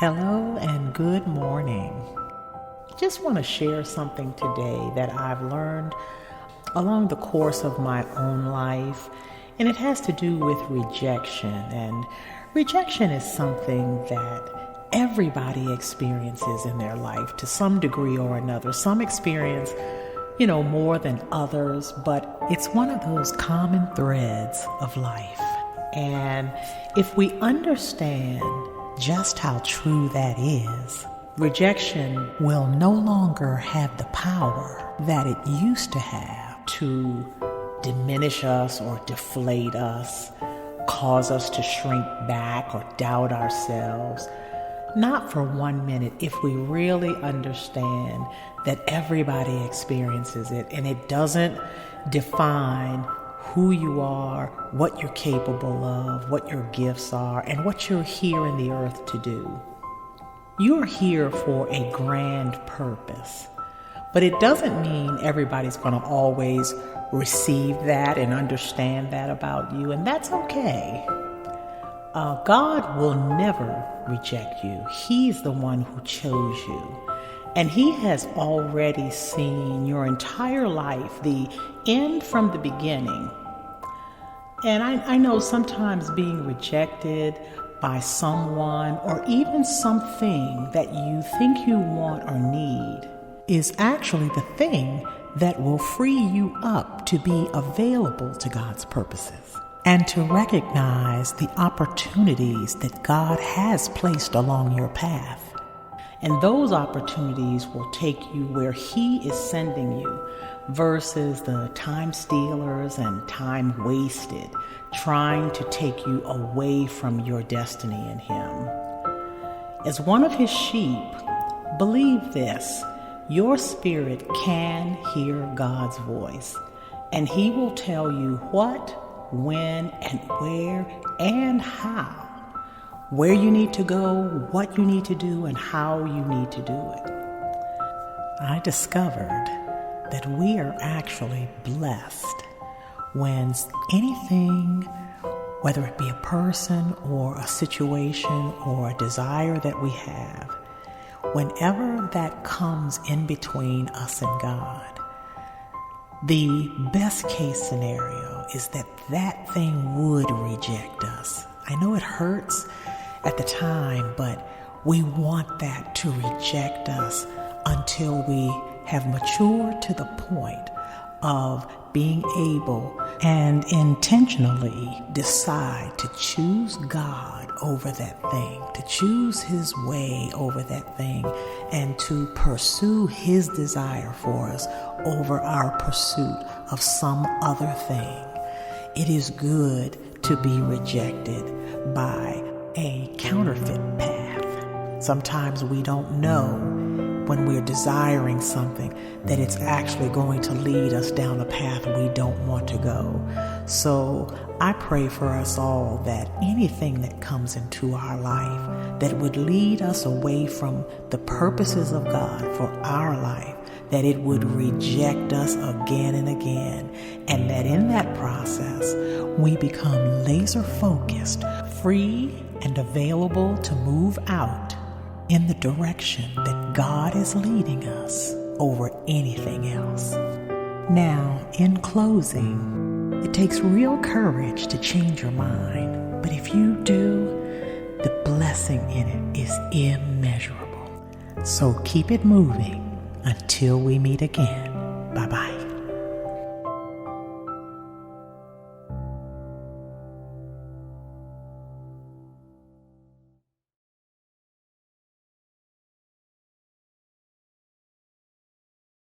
Hello and good morning. Just want to share something today that I've learned along the course of my own life, and it has to do with rejection. And rejection is something that everybody experiences in their life to some degree or another. Some experience, more than others, but it's one of those common threads of life. And if we understand just how true that is, rejection will no longer have the power that it used to have to diminish us or deflate us, cause us to shrink back or doubt ourselves. Not for 1 minute, if we really understand that everybody experiences it and it doesn't define who you are, what you're capable of, what your gifts are, and what you're here in the earth to do. You're here for a grand purpose, but it doesn't mean everybody's going to always receive that and understand that about you, and that's okay. God will never reject you. He's the one who chose you. And He has already seen your entire life, the end from the beginning. And I know sometimes being rejected by someone or even something that you think you want or need is actually the thing that will free you up to be available to God's purposes and to recognize the opportunities that God has placed along your path. And those opportunities will take you where He is sending you versus the time stealers and time wasted trying to take you away from your destiny in Him. As one of His sheep, believe this: your spirit can hear God's voice, and He will tell you what, when, and where, and how. Where you need to go, what you need to do, and how you need to do it. I discovered that we are actually blessed when anything, whether it be a person or a situation or a desire that we have, whenever that comes in between us and God, the best case scenario is that that thing would reject us. I know it hurts at the time, but we want that to reject us until we have matured to the point of being able and intentionally decide to choose God over that thing, to choose His way over that thing, and to pursue His desire for us over our pursuit of some other thing. It is good to be rejected by a counterfeit path. Sometimes we don't know when we're desiring something that it's actually going to lead us down a path we don't want to go. So I pray for us all that anything that comes into our life that would lead us away from the purposes of God for our life, that it would reject us again and again, and that in that process we become laser focused, free, and available to move out in the direction that God is leading us over anything else. Now, in closing, it takes real courage to change your mind, but if you do, the blessing in it is immeasurable. So keep it moving until we meet again. Bye-bye.